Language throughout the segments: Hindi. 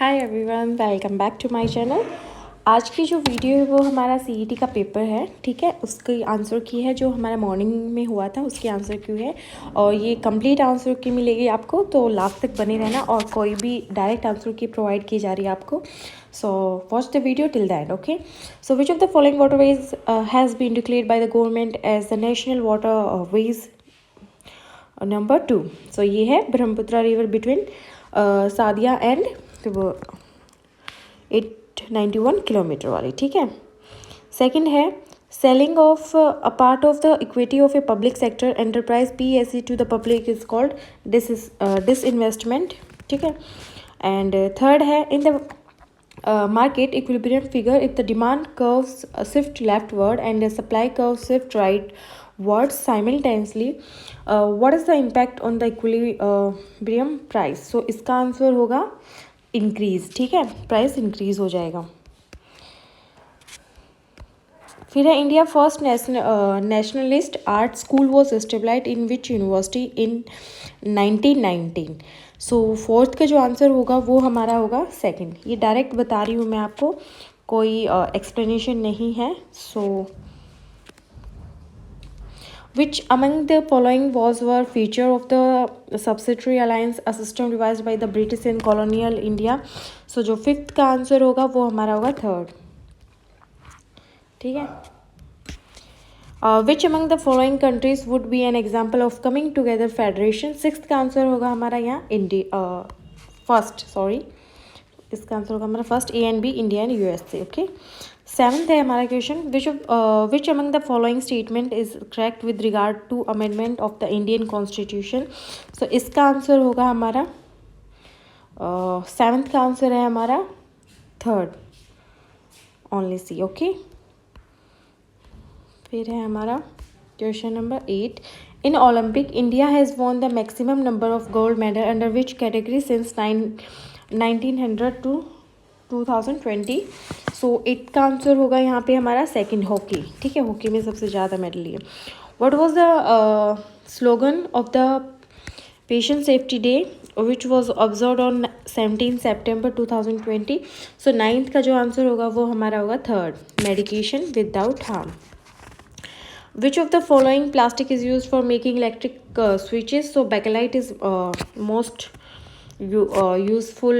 Hi everyone, welcome back to my channel. आज की जो वीडियो है वो हमारा सीईटी का पेपर है, ठीक है। उसकी आंसर की है जो हमारा मॉर्निंग में हुआ था, उसकी आंसर क्यों है और ये कंप्लीट आंसर की मिलेगी आपको, तो लास्ट तक बने रहना। और कोई भी डायरेक्ट आंसर की प्रोवाइड की जा रही है आपको, so watch the video till the end. Okay, so which of the following waterways has been declared by the government as the national waterways number 2। सो ये है Brahmaputra river between Sadiya and 891 kilometre वाली, ठीक है। सेकंड है selling of a part of the equity of a public sector enterprise PSE to the public is called disinvestment, ठीक है। एंड थर्ड है in the market equilibrium figure, if the demand curves shift leftward and the supply curve shift rightward simultaneously, what is the impact on the equilibrium price? So इसका आंसर होगा इंक्रीज, ठीक है, प्राइस इंक्रीज हो जाएगा। फिर है India first nationalist art school was established in which university in 1919। So fourth का जो आंसर होगा वो हमारा होगा सेकंड। ये डायरेक्ट बता रही हूँ मैं आपको, कोई एक्सप्लेनेशन नहीं है। सो which among the following were feature of the subsidiary alliance, a system devised by the British in colonial India? So जो फिफ्थ का आंसर होगा वो हमारा होगा थर्ड, ठीक है। Which among the following countries would be an example of coming together federation? Sixth का आंसर होगा हमारा यहाँ इंडिया, फर्स्ट, सॉरी, इसका आंसर होगा हमारा first, A and B, India and USA. Okay, seventh है हमारा question, which among the following statement is correct with regard to amendment of the Indian constitution? So इसका आंसर होगा हमारा सेवन्थ का आंसर है हमारा थर्ड, ओनली सी। ओके, फिर है हमारा question number 8, in olympic India has won the maximum number of gold medal under which category since 1900 to 2020? So 8 का आंसर होगा यहाँ पे हमारा सेकंड, हॉकी, ठीक है। हॉकी में सबसे ज़्यादा मेडल लिए। What was the slogan of the patient safety day which was observe on 17 September 2020? So 9th का जो आंसर होगा वो हमारा होगा third, medication without harm. Which of the following plastic is used for making electric switches? So bakelite is most useful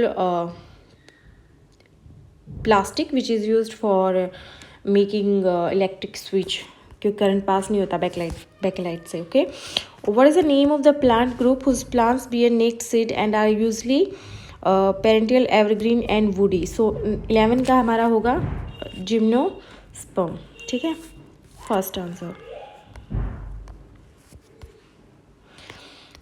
plastic which is used for making electric switch, क्योंकि करंट पास नहीं होता bakelite से। Okay, what is the name of the plant group whose plants bear naked seed and are usually perennial, evergreen and woody? So 11 का हमारा होगा जिम्नोस्पर्म, ठीक है, first answer.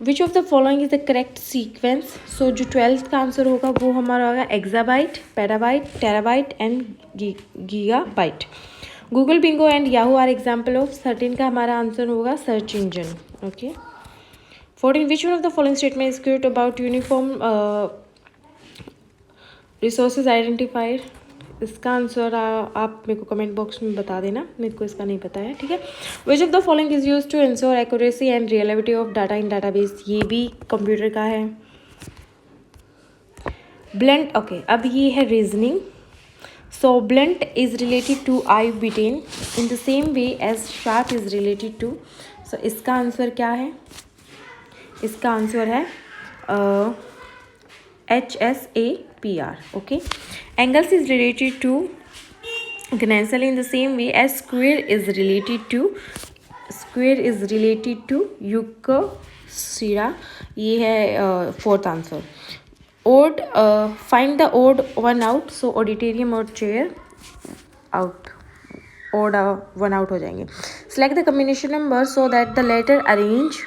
Which of the following is the correct sequence? So जो 12th का आंसर होगा वो हमारा होगा exabyte, petabyte, terabyte and gigabyte. Google, Bingo and Yahoo are example of. 13 का हमारा आंसर होगा search engine. Okay, 14, which one of the following statement is cute about uniform resources identified? इसका आंसर आप मेरे को कमेंट बॉक्स में बता देना, मेरे को इसका नहीं पता है, ठीक है। Which of the following is use to ensure accuracy and reality of data in database? ये भी कंप्यूटर का है। ब्लेंड, ओके, अब ये है reasoning. So blend is related to I bitten in the same way as sharp is related to. So इसका आंसर क्या है? इसका आंसर है HSAPR. Okay, angles is related to Gnensel in the same way as square is related to Eucera. ये है fourth answer. Odd, find the odd one out. So auditorium और chair out, odd one out हो जाएंगे। Select the combination number so that the letter arrange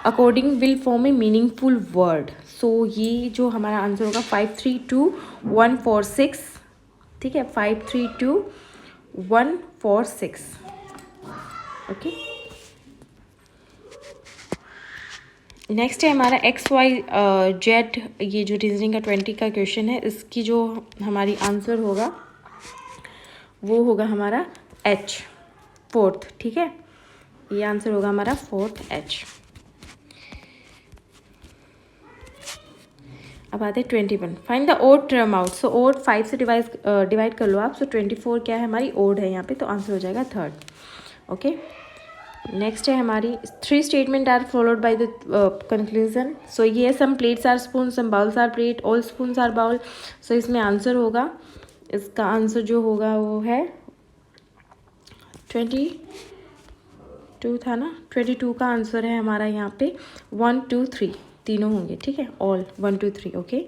according will form a meaningful word. So ये जो हमारा आंसर होगा 532146, ठीक है, 532146। ओके, नेक्स्ट है हमारा XYZ। ये जो रीजनिंग का 20 का क्वेश्चन है, इसकी जो हमारी आंसर होगा वो होगा हमारा H, फोर्थ, ठीक है। ये आंसर होगा हमारा फोर्थ, H। अब आते हैं 21, find the odd term out. So odd 5 से डिवाइड कर लो आप। सो 24 क्या है हमारी ओड है यहाँ पे, तो आंसर हो जाएगा 3rd। ओके, नेक्स्ट है हमारी 3 statement are followed by the conclusion. So ये some plates are spoon, some bowls are plate, all spoons are bowl. So इसमें आंसर होगा, इसका आंसर जो होगा वो है 22 था ना, 22 का आंसर है हमारा यहाँ पे 1 2 3 तीनों होंगे, ठीक है, ऑल 1 2 3। ओके,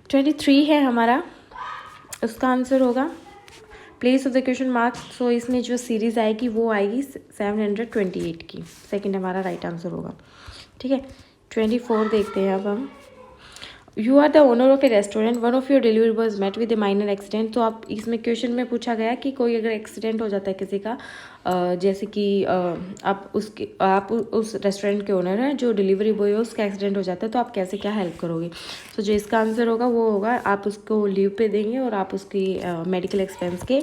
23 है हमारा, उसका आंसर होगा place of the question mark. So इसमें जो सीरीज आएगी वो आएगी 728 की, सेकंड हमारा राइट आंसर होगा, ठीक है। 24 देखते हैं अब हम। You are the owner of a restaurant, one of your delivery boys met with a minor accident. तो आप इसमें क्वेश्चन में पूछा गया कि कोई अगर एक्सीडेंट हो जाता है किसी का, जैसे कि आप उस रेस्टोरेंट के ओनर हैं, जो डिलीवरी बॉय है उसका एक्सीडेंट हो जाता है, तो आप कैसे क्या हेल्प करोगे। तो जो इसका आंसर होगा वो होगा आप उसको लीव पे देंगे और आप उसकी मेडिकल एक्सपेंस के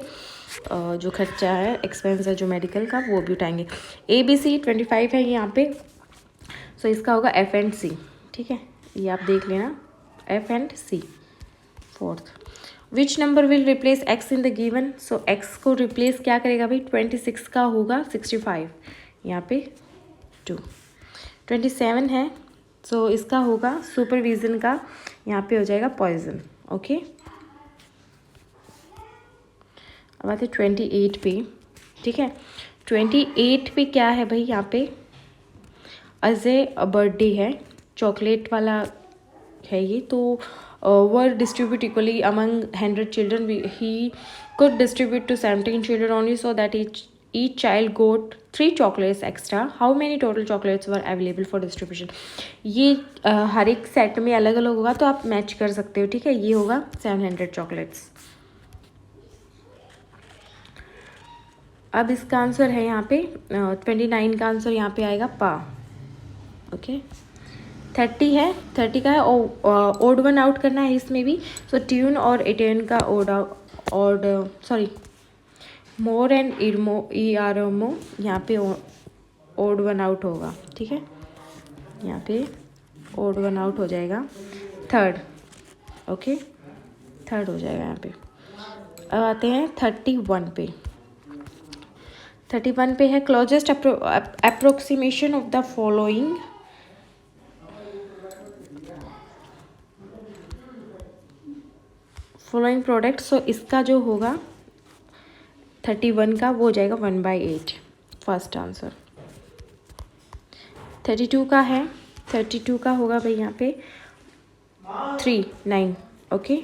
जो खर्चा है, एक्सपेंस है जो मेडिकल का, वो भी उठाएंगे। ABC 25 है यहाँ पे। सो इसका होगा F एंड C, ठीक है, ये आप देख लेना, F and C। 4th, which number will replace x in the given. So x को रिप्लेस क्या करेगा भाई, 26 का होगा 65, यहाँ पे 2। 27 है, सो इसका होगा सुपरविजन का, यहाँ पे हो जाएगा पॉइजन। ओके, अब आते 28 पे, ठीक है। 28 पे क्या है भाई, यहाँ पे अजय बर्थडे है, चॉकलेट वाला है ये, तो were distribute equally among 100 children. He could distribute to 17 children only, so that each child got 3 chocolates extra. How many total chocolates were available for distribution? ये हर एक सेट में अलग अलग होगा, तो आप मैच कर सकते हो, ठीक है। ये होगा 700 चॉकलेट्स। अब इसका आंसर है यहाँ पे 29 का आंसर यहाँ पे आएगा पा। ओके, 30 है, 30 का है ओड वन आउट करना है इसमें भी। सो ट्यून और एटेन का मोर एंड ERMO यहाँ पे ओड वन आउट होगा, ठीक है, यहाँ पे ओड वन आउट हो जाएगा 3rd। ओके, 3rd हो जाएगा यहाँ पे। अब आते हैं 31 पे। 31 पे है closest approximation of the following. Product. So इसका जो होगा 31 का वो हो जाएगा 1/8, फर्स्ट आंसर। 32 का है, 32 का होगा भाई यहाँ पे 3 9। ओके,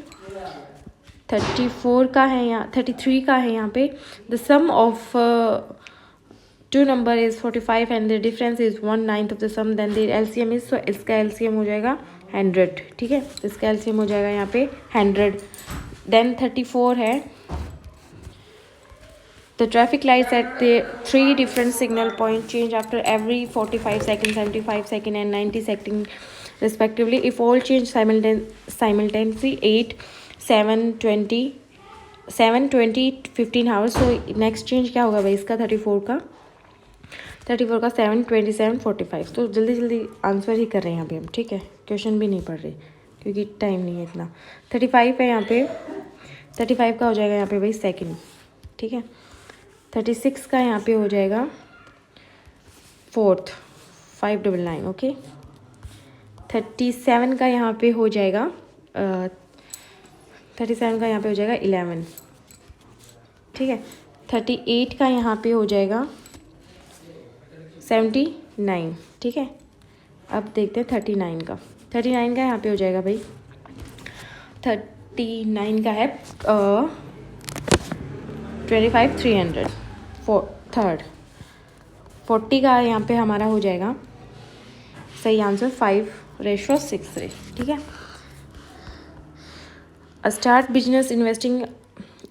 34 का है, यहाँ 33 का है यहाँ पे the sum of 2 number is 45 and the difference is 1/9 of the sum, then the LCM is. So इसका LCM हो जाएगा 100, ठीक है, इसका LCM हो जाएगा यहाँ पे 100। देन 34 है the traffic lights at the 3 different signal point change after every 45 seconds, 75 seconds and 90 seconds respectively. If all change simultaneously 8 7 20 7 20 15 hours. So next change क्या होगा भाई इसका 34 का 7 27 45। तो जल्दी जल्दी आंसर ही कर रहे हैं अभी हम, ठीक है, क्वेश्चन भी नहीं पढ़ रहे क्योंकि टाइम नहीं है इतना। 35 है यहाँ पे, 35 का हो जाएगा यहाँ पे भाई सेकंड, ठीक है। 36 का यहाँ पे हो जाएगा 4th 599। ओके, 37 का यहाँ पे हो जाएगा 37 का यहाँ पे हो जाएगा 11, ठीक है। 38 का यहाँ पे हो जाएगा 79, ठीक है। अब देखते हैं 39 का। 39 का यहाँ पे हो जाएगा भाई 39 का है 25 300 3rd। 40 का यहाँ पे हमारा हो जाएगा सही आंसर 5:6, ठीक है। स्टार्ट बिजनेस इन्वेस्टिंग,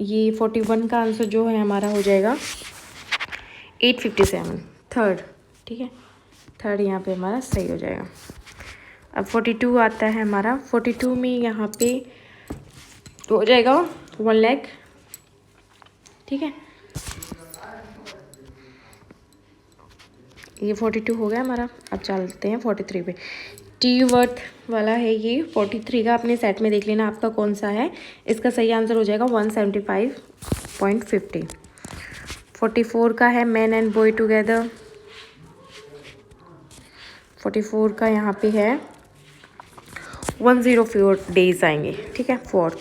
ये 41 का आंसर जो है हमारा हो जाएगा 857 3rd, ठीक है। 3rd यहाँ पे हमारा सही हो जाएगा। अब 42 आता है हमारा। 42 में यहाँ पे हो जाएगा 1 लाख, ठीक है। ये 42 हो गया हमारा। अब चलते हैं 43 पे। टी वर्थ वाला है ये। 43 का अपने सेट में देख लेना आपका कौन सा है। इसका सही आंसर हो जाएगा 175.50। 44 का है मैन एंड बॉय टुगेदर। 44 का यहाँ पे है 104 डेज आएंगे, ठीक है। Fourth,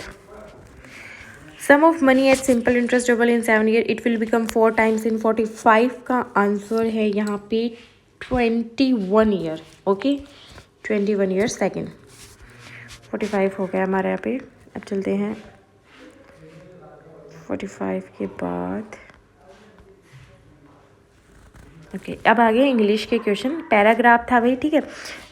sum of money at simple interest double in 7 year, it will become 4 times in 45 का आंसर है यहाँ पे 21 ईयर। Okay, 21 year second. 45 हो गया हमारे यहाँ पे। अब चलते हैं 45 के बाद। ओके, अब आगे इंग्लिश के क्वेश्चन। पैराग्राफ था भाई, ठीक है।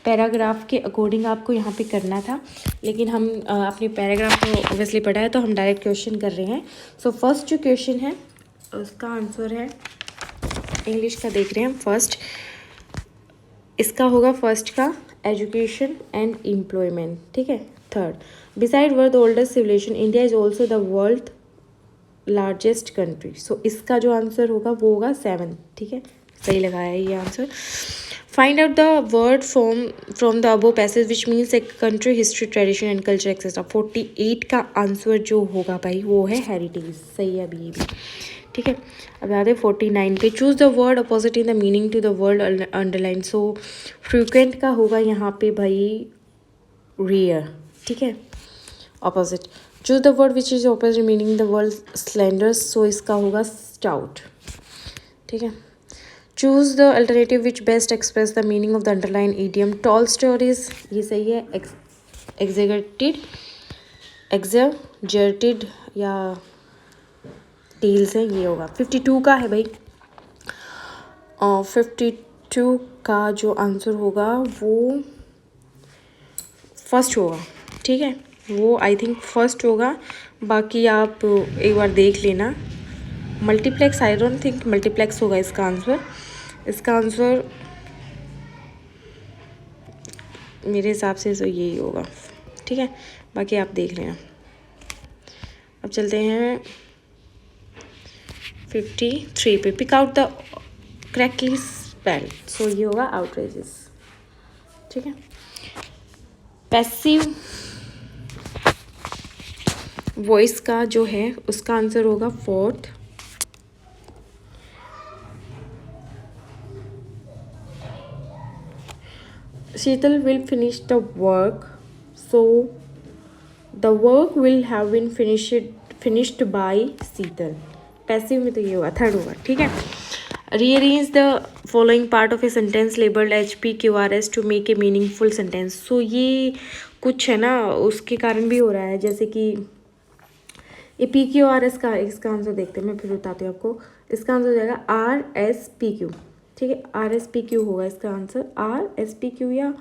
पैराग्राफ के अकॉर्डिंग आपको यहाँ पे करना था, लेकिन हम अपने पैराग्राफ को ऑब्वियसली पढ़ा है तो हम डायरेक्ट क्वेश्चन कर रहे हैं। सो फर्स्ट जो क्वेश्चन है उसका आंसर है, इंग्लिश का देख रहे हैं हम। फर्स्ट इसका होगा, फर्स्ट का एजुकेशन एंड एम्प्लॉयमेंट, ठीक है। Third, beside world oldest civilization India is also the world largest country. So इसका जो आंसर होगा वो होगा 7, ठीक है। सही लगाया है ये answer. Find out the word from the above passage which means a country, history, tradition and culture etcetera. 48 का आंसर जो होगा भाई वो है हेरिटेज। सही है अभी ये भी, ठीक है। अब आते 49 पे। Choose the word opposite in the meaning to the word underline. So frequent का होगा यहाँ पे भाई रेयर, ठीक है, opposite. Choose the word which is opposite meaning the word slender. So इसका होगा स्टाउट, ठीक है। Choose the alternative which best express the meaning of the underline idiom. Tall stories, ये सही है। एग्जर्टेड या टेल्स है, ये होगा। 52 का है भाई। 52 का जो आंसर होगा वो फर्स्ट होगा, ठीक है। वो आई थिंक फर्स्ट होगा, बाकी आप एक बार देख लेना। Multiplex, I don't think multiplex होगा इसका आंसर। इसका आंसर मेरे हिसाब से तो यही होगा, ठीक है। बाकी आप देख लेना। अब चलते हैं 53 पे। Pick out the correctly spelled. So ये होगा आउटरेजेस, ठीक है। पैसिव वॉइस का जो है उसका आंसर होगा fourth. Sheetal will finish the work, so the work will have been finished by Sheetal. Passive में तो ये होगा, थर्ड होगा, ठीक है। Rearrange the following part of a sentence labeled HP QRS to make a meaningful sentence. So ये कुछ है ना, उसके कारण भी हो रहा है, जैसे कि ये PQRS का, इसका आंसर देखते हैं, मैं फिर बताती हूँ आपको। इसका आंसर हो जाएगा RSPQ, ठीक है। RSPQ होगा इसका आंसर। RSPQ या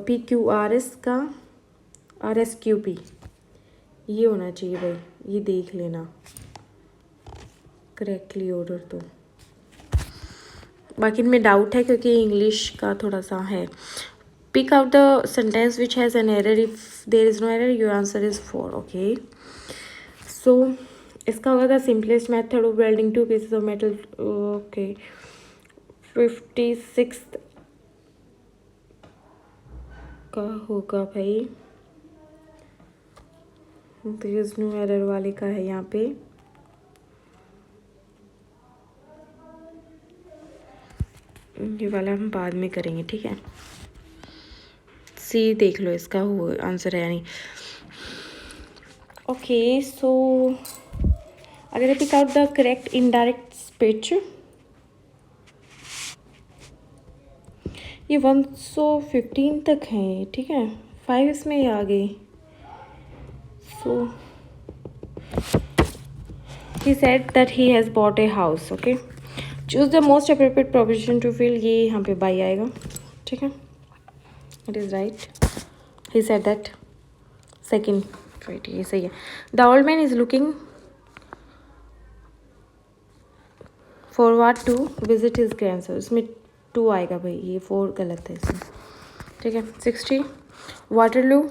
PQRS का RSQP ये होना चाहिए भाई, ये देख लेना करेक्टली ऑर्डर। तो बाकी इनमें डाउट है क्योंकि इंग्लिश का थोड़ा सा है। Pick out the sentence which has an error. If there is no error your answer is 4। Okay, so इसका होगा the simplest method of welding 2 pieces of metal. Okay, 56 का होगा भाई, देयर इज नो एरर वाले का है यहाँ पे। ये वाला हम बाद में करेंगे, ठीक है। सी देख लो इसका हो आंसर है या नहीं। ओके, सो अगर pick out the correct indirect speech. ये 115 तक है, ठीक है। 5 इसमें ही आ गई। सो he said that he has bought a house. Okay, choose the most appropriate proposition to fill. ये यहाँ पे by आएगा, ठीक है। It is right. He said that. Second, right, ये सही है। The old man is looking forward to visit his grandson. इसमें 2 आएगा भाई, ये 4 गलत है इसमें, ठीक है। 60 वाटरलू,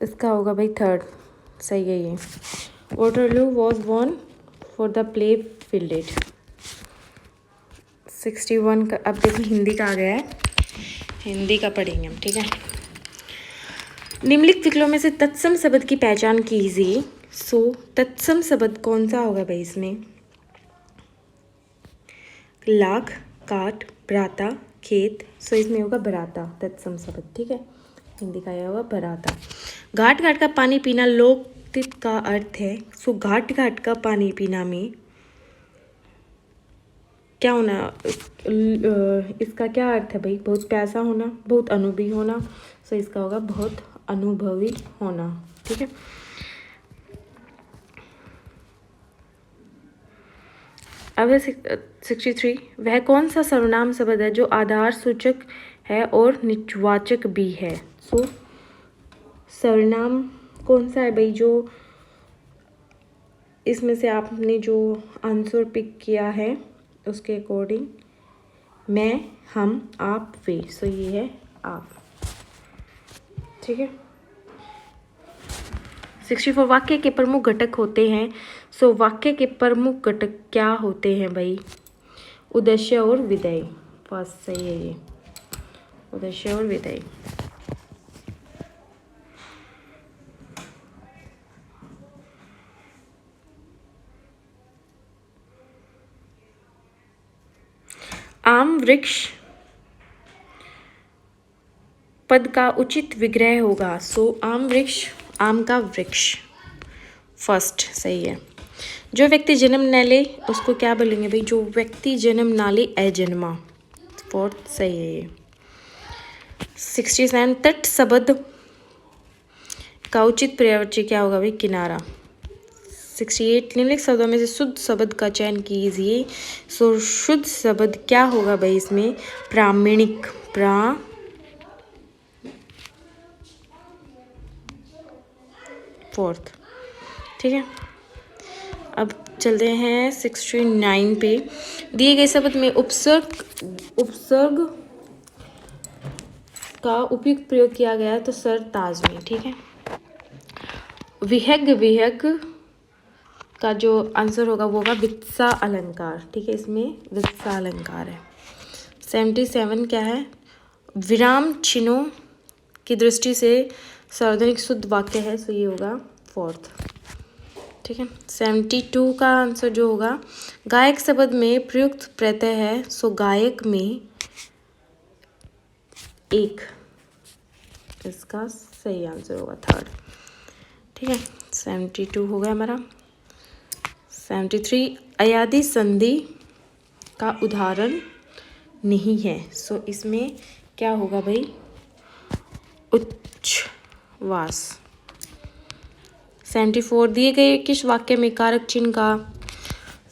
इसका होगा भाई थर्ड, सही है ये। Waterloo was won for the play fielded. 61 का अब देखो हिंदी का आ गया है। हिंदी का पढ़ेंगे हम, ठीक है। निम्नलिखित विकल्पों में से तत्सम शब्द की पहचान कीजिए। सो तत्सम शब्द कौन सा होगा भाई इसमें? लाख, काट, भ्राता, खेत। सो इसमें होगा भ्राता तत्सम शब्द, ठीक है। हिंदी का यह होगा भ्राता। घाट घाट का पानी पीना लोकतित का अर्थ है। सो घाट घाट का पानी पीना में क्या होना, इसका क्या अर्थ है भाई? बहुत प्यासा होना, बहुत अनुभवी होना। सो इसका होगा बहुत अनुभवी होना, ठीक है। अब 63, वह कौन सा सर्वनाम शब्द है जो आधार सूचक है और निजवाचक भी है? सो सर्वनाम कौन सा है भाई जो इसमें से आपने जो आंसर पिक किया है उसके अकॉर्डिंग? मैं, हम, आप, वे। सो ये है आप, ठीक है। 64, वाक्य के प्रमुख घटक होते हैं। सो वाक्य के प्रमुख घटक क्या होते हैं भाई? उद्देश्य और विधेय। फर्स्ट सही है ये, उद्देश्य और विधेय। आम वृक्ष पद का उचित विग्रह होगा। सो आम वृक्ष, आम का वृक्ष, फर्स्ट सही है। जो व्यक्ति जन्म न ले उसको क्या बोलेंगे भाई? जो व्यक्ति जन्म ना ले अजन्मा, फोर्थ सही है ये। 67, तट शब्द का उचित पर्यायवाची क्या होगा भाई? किनारा। 68, निम्नलिखित शब्दों में से शुद्ध शब्द का चयन कीजिए। सो शुद्ध शब्द क्या होगा भाई इसमें? प्रामाणिक, फोर्थ, ठीक है। अब चलते हैं 69 पे। दिए गए शब्द में उपसर्ग का उपयुक्त प्रयोग किया गया है तो सर ताज में, ठीक है। विहग का जो आंसर होगा वो होगा वित्सा अलंकार, ठीक है। इसमें वित्सा अलंकार है। 77 क्या है? विराम चिन्हों की दृष्टि से सार्वजनिक शुद्ध वाक्य है। सो ये होगा फोर्थ, ठीक है। 72 का आंसर जो होगा गायक शब्द में प्रयुक्त प्रत्यय है। सो गायक में एक, इसका सही आंसर होगा थर्ड, ठीक है। 72 हो गया हमारा। 73, अयादि संधि का उदाहरण नहीं है। सो इसमें क्या होगा भाई? उच्छ्वास। 74, दिए गए किस वाक्य में कारक चिन्ह का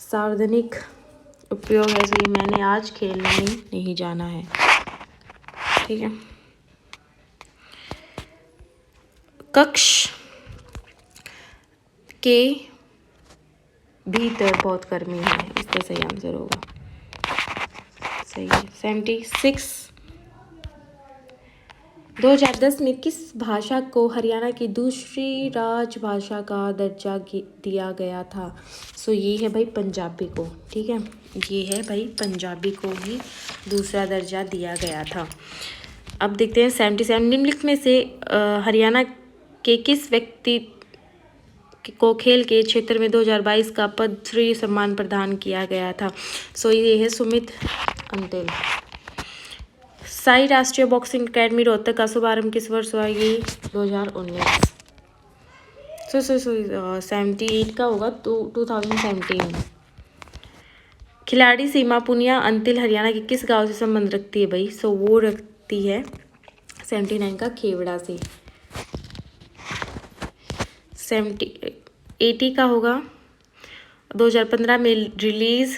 सार्वजनिक उपयोग है? सो मैंने आज खेलने नहीं जाना है, ठीक है। कक्ष के भीतर बहुत गर्मी है, इसका सही आंसर होगा, सही है। 76, 2010 में किस भाषा को हरियाणा की दूसरी राजभाषा का दर्जा दिया गया था? सो ये है भाई पंजाबी को, ठीक है। ये है भाई पंजाबी को ही दूसरा दर्जा दिया गया था। अब देखते हैं 77, निम्नलिखित में से हरियाणा के किस व्यक्ति को खेल के क्षेत्र में 2022 का पद्मश्री सम्मान प्रदान किया गया था? सो ये है सुमित अंतिल। साई राष्ट्रीय बॉक्सिंग अकेडमी रोहतक का शुभारंभ किस वर्ष हुआ? ये 2019। 78 का होगा 2017। खिलाड़ी सीमा पुनिया अंतिल हरियाणा के किस गांव से संबंध रखती है भाई? सो वो रखती है 79 का खेवड़ा से। 80 का होगा 2015 में रिलीज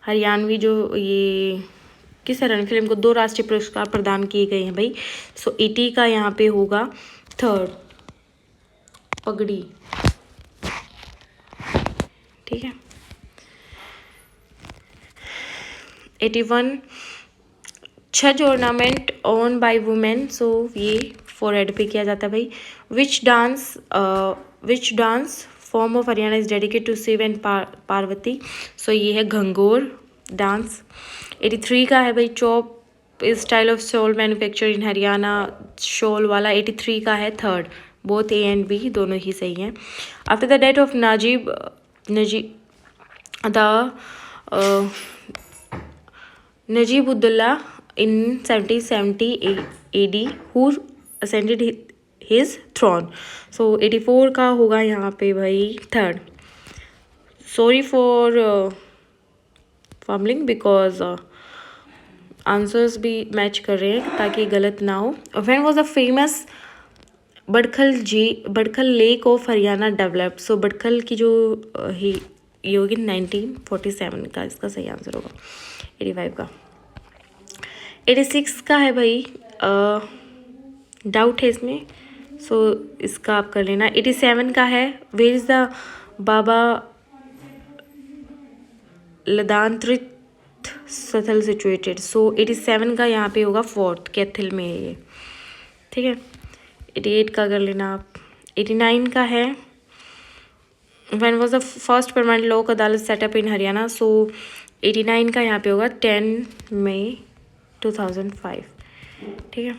हरियाणवी जो ये किस हरियाणवी फिल्म को 2 राष्ट्रीय पुरस्कार प्रदान किए गए हैं भाई? सो 80 का यहाँ पे होगा थर्ड, पगड़ी, ठीक है। 81, छज ornament worn by women. So ये फोरहेड पे किया जाता है भाई। Which dance form of Haryana is dedicated to Shiv and Parvati? So ये है घंगोर डांस। 83 का है भाई style of shawl manufacture in Haryana shawl वाला 83 का है third. Both A and B दोनों ही सही हैं। After the death of Najibullah in 1770 AD who ascended his throne। So 84 का होगा यहाँ पे भाई थर्ड। सॉरी फॉर फॉर्मलिंग बिकॉज आंसर्स भी मैच कर रहे हैं ताकि गलत ना हो। When was the famous Badkhal lake of Haryana developed. So Badkhal की जो ये होगी 1947 का इसका सही आंसर होगा। 85 का। 86 का है भाई, डाउट है इसमें, सो इसका आप कर लेना। 87 का है, वेयर इज द बाबा लदांत्रित स्थल सिचुएटेड। सो 87 का यहाँ पे होगा फोर्थ, कैथिल में है ये, ठीक है। 88 का कर लेना आप। 89 का है, when was the first permanent लोक अदालत सेटअप इन हरियाणा। सो 89 का यहाँ पे होगा 10 मई 2005, ठीक है।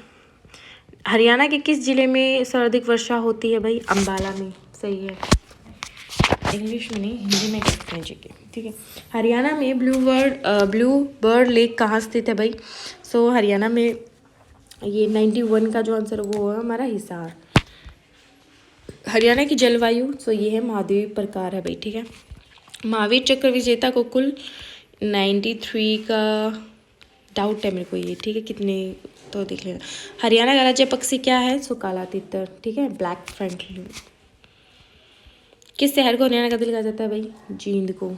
हरियाणा के किस जिले में सर्वाधिक वर्षा होती है भाई? अंबाला में, सही है। इंग्लिश में नहीं, हिंदी में कहते हैं जी, ठीक है। हरियाणा में ब्लू बर्ड लेक कहाँ स्थित है भाई? सो हरियाणा में ये 91 का जो आंसर वो है हमारा हिसार। हरियाणा की जलवायु, सो ये है महाद्वीप प्रकार है भाई, ठीक है। महावीर चक्र विजेता को कुल 93 का डाउट है मेरे को ये, ठीक है, कितने तो देख लेना। हरियाणा का राज्य पक्षी क्या है? सो काला तितर, ठीक है, ब्लैक फ्रंट। किस शहर को हरियाणा का दिल कहा जाता है भाई? जींद को,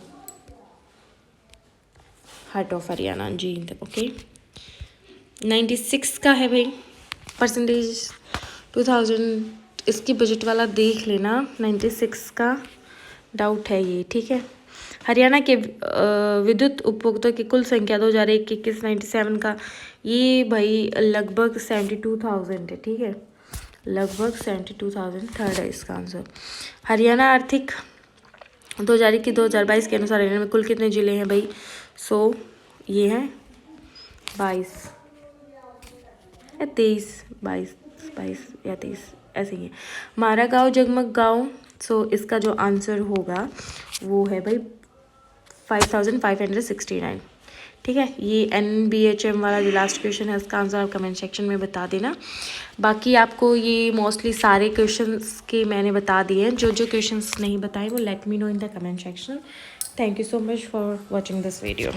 heart of Haryana Jind, okay. 96 का है भाई परसेंटेज 2000, इसकी बजट वाला देख लेना। 96 का डाउट है ये, ठीक है। हरियाणा के विद्युत उपभोक्ता की कुल संख्या 2021 97 का ये भाई लगभग 72,000 है, ठीक है, लगभग 72,000, थर्ड है इसका आंसर। हरियाणा आर्थिक 2021-2022 के अनुसार हरियाणा में कुल कितने जिले हैं भाई? सो ये हैं 22 या 22 या 23 ऐसे ही है। मारा गाँव जगमग गाँव, सो इसका जो आंसर होगा वो है भाई 5569, ठीक है। ये NBHM वाला जो लास्ट क्वेश्चन है उसका आंसर आप कमेंट सेक्शन में बता देना। बाकी आपको ये मोस्टली सारे क्वेश्चंस के मैंने बता दिए हैं, जो जो क्वेश्चंस नहीं बताए वो let me know in the comment section. Thank you so much for watching this video.